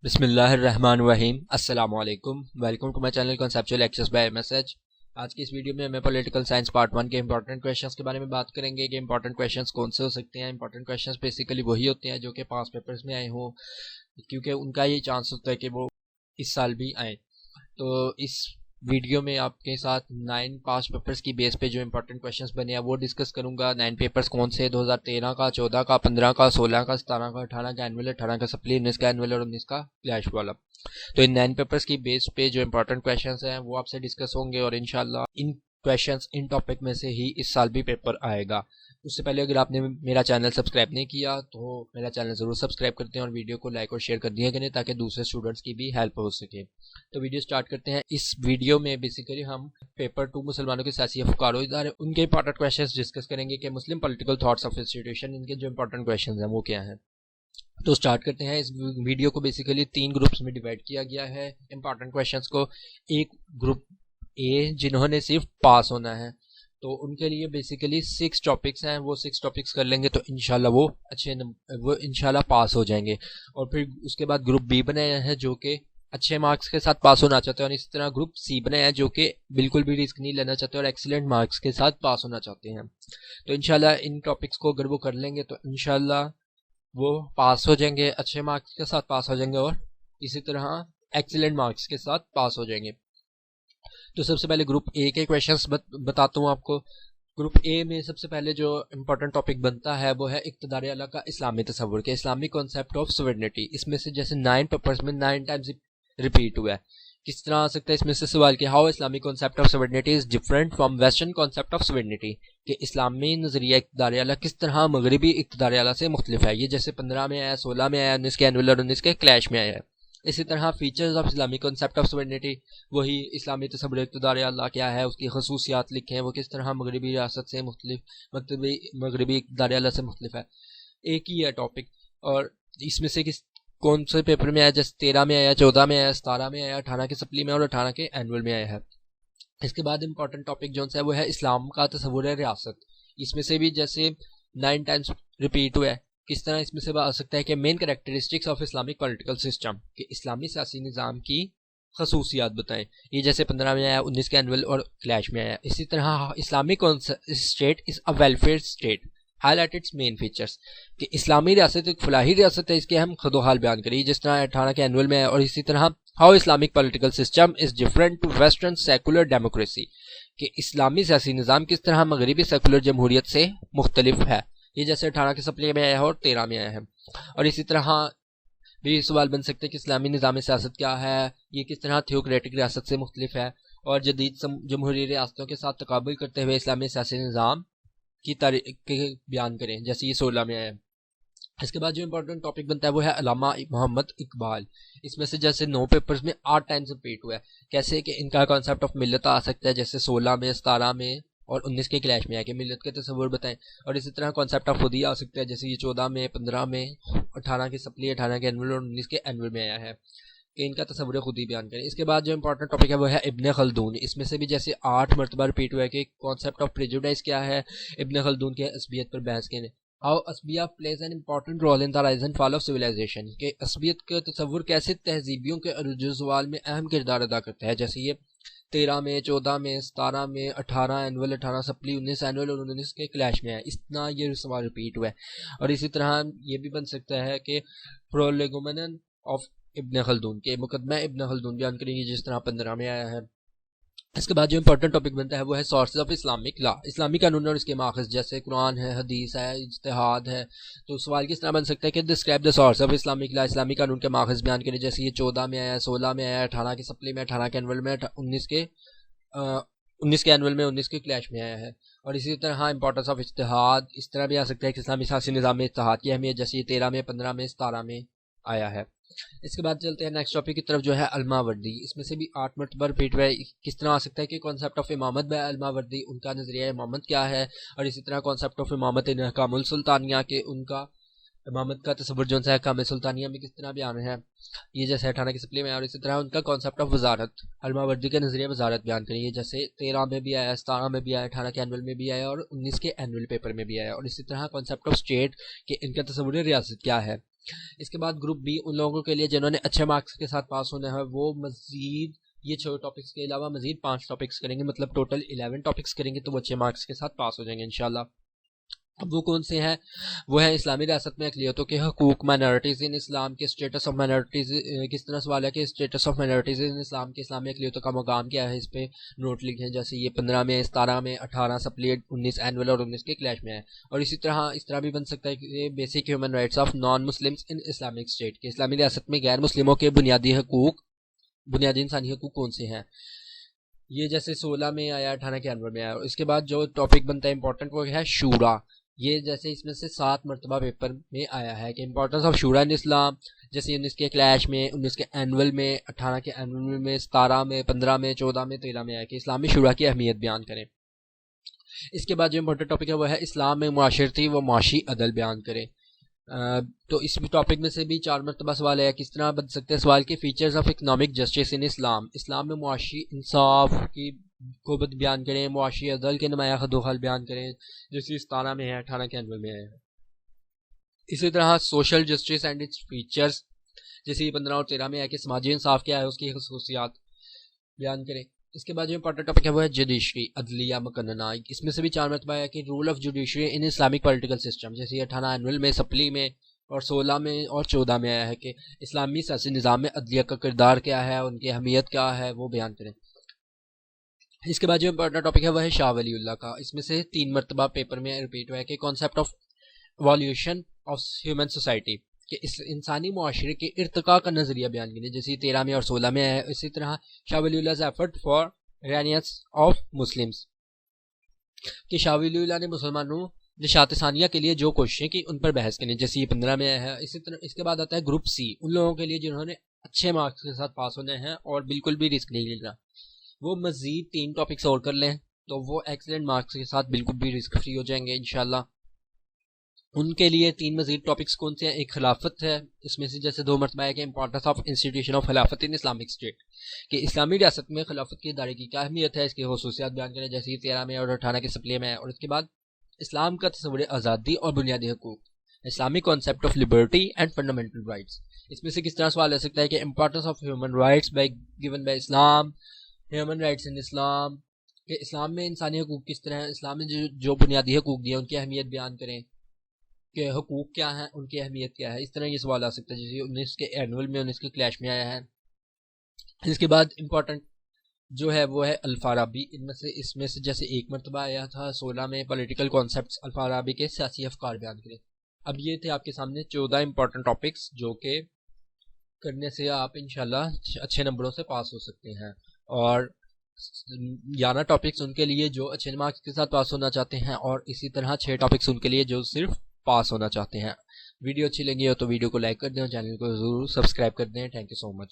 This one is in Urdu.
بسم اللہ الرحمن الرحیم۔ السلام علیکم، welcome to my channel conceptual lectures by message. آج کی اس ویڈیو میں ہمیں پولیٹیکل سائنس پارٹ 1 کے امپورٹنٹ کویشچنز کے بارے میں بات کریں گے کہ امپورٹنٹ کویشچنز کون سے ہو سکتے ہیں۔ امپورٹنٹ کویشچنز بیسیکلی وہی ہوتے ہیں جو کہ پاسٹ پیپرز میں آئے ہوں، کیونکہ ان کا یہ چانس ہوتا ہے کہ وہ اس سال بھی آئیں۔ تو اس ویڈیو میں آپ کے ساتھ 9 پاسٹ پیپرز کی بیس پہ جو امپورٹنٹ کویشچنز بنے ہیں وہ ڈسکس کروں گا۔ 9 پیپرز کون سے؟ 2013 کا، 14 کا، 15 کا، 16 کا، 17 کا، 18 کا اینول، 18 کا سپلی، 19 کا اینول اور 19 کا کلیش والا۔ تو ان 9 پیپرز کی بیس پہ جو امپورٹنٹ کویشچنز ہیں وہ آپ سے ڈسکس ہوں گے، اور انشاءاللہ ان کویشچنز ان ٹاپک میں سے ہی اس سال بھی پیپر آئے گا۔ اس سے پہلے اگر آپ نے میرا چینل سبسکرائب نہیں کیا تو میرا چینل ضرور سبسکرائب کرتے ہیں اور ویڈیو کو لائک اور شیئر کر دیا کریں تاکہ دوسرے اسٹوڈنٹس کی بھی ہیلپ ہو سکے۔ تو ویڈیو سٹارٹ کرتے ہیں۔ اس ویڈیو میں بیسیکلی ہم پیپر 2 مسلمانوں کے سیاسی افکاروادارے ان کے امپورٹنٹ کویشچنز ڈسکس کریں گے کہ مسلم پولیٹیکل تھاٹس آف انسٹیٹیوشن، ان کے جو امپورٹنٹ کویشچنز ہیں وہ کیا ہیں۔ تو سٹارٹ کرتے ہیں۔ اس ویڈیو کو بیسیکلی 3 گروپس میں ڈیوائڈ کیا گیا ہے امپورٹنٹ کویشچنز کو۔ ایک گروپ اے جنہوں نے صرف پاس ہونا ہے، تو ان کے لیے بیسیکلی 6 ٹاپکس ہیں، وہ 6 ٹاپکس کر لیں گے تو انشاءاللہ وہ انشاءاللہ پاس ہو جائیں گے۔ اور پھر اس کے بعد گروپ بی بنایا ہے جو کہ اچھے مارکس کے ساتھ پاس ہونا چاہتے ہیں، اور اسی طرح گروپ سی بنایا ہے جو کہ بالکل بھی رسک نہیں لینا چاہتے اور ایکسیلنٹ مارکس کے ساتھ پاس ہونا چاہتے ہیں۔ تو انشاءاللہ ان ٹاپکس کو اگر وہ کر لیں گے تو انشاءاللہ وہ پاس ہو جائیں گے، اچھے مارکس کے ساتھ پاس ہو جائیں گے، اور اسی طرح ایکسیلنٹ مارکس کے ساتھ پاس ہو جائیں گے۔ تو سب سے پہلے گروپ اے کے کویشچنس بتاتا ہوں آپ کو۔ گروپ اے میں سب سے پہلے جو امپورٹنٹ ٹاپک بنتا ہے وہ ہے اقتدار اعلیٰ کا اسلامی تصور کے اسلامی کانسیپٹ آف سوورنٹی۔ اس میں سے جیسے 9 پیپرز میں 9 ٹائمز ریپیٹ ہوا ہے، کس طرح آ سکتا ہے اس میں سے سوال کہ ہاؤ اسلامی concept of sovereignty is different from western concept of sovereignty, کہ اسلامی نظریہ اقتدار اعلیٰ کس طرح مغربی اقتدار اعلیٰ سے مختلف ہے۔ یہ جیسے 15 میں آیا، 16 میں آیا، 19 کے اینول اور 19 کے کلیش میں آیا ہے۔ اسی طرح فیچرز آف اسلامی کانسیپٹ آف سوورنٹی، وہی اسلامی تصور اقتدار اعلیٰ کیا ہے، اس کی خصوصیات لکھیں، وہ کس طرح مغربی ریاست سے مختلف، مغربی اقتدار اعلیٰ سے مختلف ہے۔ ایک ہی ہے ٹاپک، اور اس میں سے کون سے پیپر میں آیا؟ جیسے 13 میں آیا، 14 میں آیا، 17 میں آیا، 18 کے سپلی میں اور 18 کے اینول میں آیا ہے۔ اس کے بعد امپورٹنٹ ٹاپک جو ہے وہ ہے اسلام کا تصور ریاست۔ اس میں سے بھی جیسے 9 ٹائمز ریپیٹ ہوا ہے، کس طرح اس میں سے آ سکتا ہے کہ main characteristics of Islamic political system, کہ اسلامی سیاسی نظام کی خصوصیات بتائیں۔ یہ جیسے 15 میں آیا، 19 کے اینول اور کلیش میں آیا۔ اسی طرح Islamic state is a welfare state, highlight its main features, کہ اسلامی ریاست ایک فلاحی ریاست ہے، اس کے ہم خد و حال بیان کریے جس طرح 18 کے اینول میں ہے۔ اور اسی طرح how Islamic political system is different to western secular democracy, کہ اسلامی سیاسی نظام کس طرح مغربی سیکولر جمہوریت سے مختلف ہے۔ یہ جیسے 18 کے سپلی میں آیا ہے اور 13 میں آیا ہے۔ اور اسی طرح بھی سوال بن سکتے کہ اسلامی نظام سیاست کیا ہے، یہ کس طرح تھیوکریٹک ریاست سے مختلف ہے، اور جدید جمہوری ریاستوں کے ساتھ تقابل کرتے ہوئے اسلامی سیاسی نظام کی تاریخ بیان کریں، جیسے یہ 16 میں آیا ہے۔ اس کے بعد جو امپورٹنٹ ٹاپک بنتا ہے وہ ہے علامہ محمد اقبال۔ اس میں سے جیسے 9 پیپرز میں 8 ٹائمز ریپیٹ ہوا ہے، کیسے کہ ان کا کانسیپٹ آف ملت آ سکتا ہے، جیسے 16 میں، 17 میں اور 19 کے کلیش میں ہے کہ ملت کے تصور بتائیں۔ اور اسی طرح کانسیپٹ آف خودی آ سکتا ہے، جیسے یہ 14 میں، 15 میں، 18 کے سپلی، 18 کے اینول اور 19 کے اینول میں آیا ہے کہ ان کا تصور خودی بیان کریں۔ اس کے بعد جو امپورٹنٹ ٹاپک ہے وہ ہے ابن خلدون۔ اس میں سے بھی جیسے 8 مرتبہ ریپیٹ ہوا ہے کہ کانسیپٹ آف پریجوڈائز کیا ہے، ابن خلدون کے عصبیت پر بحث کریں۔ ہاؤ عصبیہ plays an important role in the rise and fall of civilisation, کہ عصبیت کا تصور کیسے تہذیبیوں کے عروج و زوال میں اہم کردار ادا کرتا ہے، جیسے یہ 13 میں، 14 میں، 17 میں، 18 اینول، 18 سپلی، 19 اینول اور 19 کے کلیش میں ہے۔ اس طرح یہ سوال ریپیٹ ہوا ہے۔ اور اسی طرح یہ بھی بن سکتا ہے کہ پرولگومن آف ابن خلدون، کے مقدمہ ابن خلدون بیان کریں گے جس طرح 15 میں آیا ہے۔ اس کے بعد جو امپورٹنٹ ٹاپک بنتا ہے وہ ہے سورسز آف اسلامک لا، اسلامی قانون اور اس کے ماخذ، جیسے قرآن ہے، حدیث ہے، اجتہاد ہے۔ تو سوال کس طرح بن سکتا ہے کہ describe the source of Islamic law, اسلامی قانون کے ماخذ بیان کریں، جیسے یہ 14 میں آیا، 16 میں آیا، 18 کے سپلی میں، 18 کے اینول میں، 19 کے اینول میں، 19 کے کلیش میں آیا ہے۔ اور اسی طرح امپورٹنس آف اجتہاد اس طرح بھی آ سکتا ہے کہ اسلامی سیاسی نظام میں اجتہاد کی اہمیت، جیسے یہ 13 میں، 15 میں، 17 میں آیا ہے۔ اس کے بعد چلتے ہیں نیکسٹ ٹاپک کی طرف جو ہے علماء وردی۔ اس میں سے بھی 8 مرتبہ ریپیٹ ہوا ہے، کس طرح آ سکتا ہے کہ کانسیپٹ آف امامت بائی علماء وردی، ان کا نظریہ امامت کیا ہے، اور اسی طرح کانسیپٹ آف امامت ان احکام السلطانیہ، کے ان کا امامت کا تصور جو ہے احکام سلطانیہ میں کس طرح بیان ہے، یہ جیسے 18 کے سپلی میں، اور اسی طرح ان کا کانسیپٹ آف وزارت، علماء وردی کا نظریہ وزارت بیان کریں، یہ جیسے 13 میں بھی آیا، 17 میں بھی آیا، 18 کے اینول میں بھی آیا اور 19 کے اینول پیپر میں بھی آیا۔ اور اسی طرح کانسیپٹ آف اسٹیٹ، کہ ان کا تصور ریاست کیا ہے، اس کے بعد گروپ بی ان لوگوں کے لیے جنہوں نے اچھے مارکس کے ساتھ پاس ہونا ہے، وہ مزید یہ 6 ٹاپکس کے علاوہ مزید 5 ٹاپکس کریں گے، مطلب ٹوٹل 11 ٹاپکس کریں گے تو وہ اچھے مارکس کے ساتھ پاس ہو جائیں گے انشاءاللہ۔ اب وہ کون سے ہیں؟ وہ ہے اسلامی ریاست میں اقلیتوں کے حقوق، مائنارٹیز ان اسلام کے اسٹیٹس آف مائنارٹیز، کس طرح سوال ہے کہ اسٹیٹس آف مائنارٹیز ان اسلام کے اسلامی اقلیتوں کا مقام کیا ہے، اس پہ نوٹ لکھیں، جیسے یہ 15 میں، 17 میں، 18 سپلیٹ، 19 اینول اور 19 کے کلیش میں ہے۔ اور اسی طرح اس طرح بھی بن سکتا ہے کہ basic human rights of non Muslims in Islamic state, کہ اسلامی ریاست میں غیر مسلموں کے بنیادی حقوق، بنیادی انسانی حقوق کون سے ہیں، یہ جیسے 16 میں آیا، 18 کے اینول میں آیا۔ اس کے بعد جو ٹاپک بنتا ہے امپورٹنٹ وہ ہے شورا، یہ جیسے اس میں سے 7 مرتبہ پیپر میں آیا ہے کہ امپورٹنس آف شورا ان اسلام، جیسے 19 کے کلیش میں، 19 کے اینول میں، 18 کے اینول میں، 17 میں، 15 میں، 14 میں، 13 میں آیا کہ اسلامی شورا کی اہمیت بیان کریں۔ اس کے بعد جو امپورٹنٹ ٹاپک ہے وہ ہے اسلام میں معاشرتی و معاشی عدل بیان کریں۔ تو اس ٹاپک میں سے بھی 4 مرتبہ سوال ہے، کس طرح بن سکتے ہیں سوال کے features of economic justice in Islam, اسلام میں معاشی انصاف کی کو بیان کریں، معاشی عدل کے نمایاں خد و خال بیان کریں، جیسے 17 میں ہے، 18 کے اینول میں ہے۔ اسی طرح social justice and its features, جیسے 15 اور 13 میں ہے کہ سماجی انصاف کیا ہے، اس کی خصوصیات بیان کریں۔ اس کے بعد جو امپورٹنٹ ٹاپک ہے وہ ہے جوڈیشری، عدلیہ مقننہ، اس میں سے بھی 4 مرتبہ ہے کہ role of judiciary in Islamic political system, جیسے 18 اینول میں، سپلی میں اور 16 میں اور 14 میں آیا ہے کہ اسلامی سیاسی نظام میں عدلیہ کا کردار کیا ہے، ان کی اہمیت کیا ہے، وہ بیان کریں۔ اس کے بعد جو امپورٹنٹ ٹاپک ہے وہ ہے شاہ ولی اللہ کا، اس میں سے 3 مرتبہ پیپر میں ریپیٹ ہوا ہے کہ concept of evolution of human society, کہ اس انسانی معاشرے کے ارتقاء کا نظریہ بیان کریں، جیسے 13 میں اور 16 میں ہے۔ اسی طرح شاہ ولی اللہ ایفرٹ فار رینیس آف مسلمس، کہ شاہ ولی اللہ نے مسلمانوں نشاط ثانیہ کے لیے جو کوششیں کی ان پر بحث کریں، جیسے یہ 15 میں ہے۔ اسی طرح اس کے بعد آتا ہے گروپ سی، ان لوگوں کے لیے جنہوں نے اچھے مارکس کے ساتھ پاس ہونے ہیں اور بالکل بھی رسک نہیں لینا، وہ مزید 3 ٹاپکس اور کر لیں تو وہ ایکسلنٹ مارکس کے ساتھ بالکل بھی رسک فری ہو جائیں گے انشاءاللہ۔ ان کے لیے 3 مزید ٹاپکس کون سے ہیں؟ ایک خلافت ہے، اس میں سے جیسے 2 مرتبہ ہے کہ امپورٹنس آف انسٹیٹیوشن آف خلافت ان اسلامک اسٹیٹ، کہ اسلامی ریاست میں خلافت کے ادارے کی کیا اہمیت ہے، اس کی خصوصیات بیان کریں، جیسے 13 میں اور 18 کے سپلے میں ہے۔ اور اس کے بعد اسلام کا تصور آزادی اور بنیادی حقوق، Islamic concept of liberty and fundamental rights, اس میں سے کس طرح سوال آ سکتا ہے کہ importance of human rights given by Islam, human rights in Islam, کہ اسلام میں انسانی حقوق کس طرح ہیں، اسلام میں جو بنیادی حقوق دیے ان کی اہمیت بیان کریں کہ حقوق کیا ہیں، ان کی اہمیت کیا ہے۔ اس طرح یہ سوال آ سکتا ہے، جیسے 19 کے اینول میں، 19 کے کلیش میں آیا ہے۔ اس کے بعد امپورٹنٹ جو ہے وہ ہے الفارابی، اس میں سے جیسے 1 مرتبہ آیا تھا 16 میں، پولیٹیکل کانسیپٹس الفارابی کے سیاسی افکار بیان کریں۔ اب یہ تھے آپ کے سامنے 14 امپورٹنٹ ٹاپکس جو کہ کرنے سے آپ انشاءاللہ اچھے نمبروں سے پاس ہو سکتے ہیں، اور 11 ٹاپکس ان کے لیے جو اچھے مارکس کے ساتھ پاس ہونا چاہتے ہیں، اور اسی طرح 6 ٹاپکس ان کے لیے جو صرف پاس ہونا چاہتے ہیں۔ ویڈیو اچھی لگی ہو تو ویڈیو کو لائک کر دیں اور چینل کو ضرور سبسکرائب کر دیں۔ Thank you so much.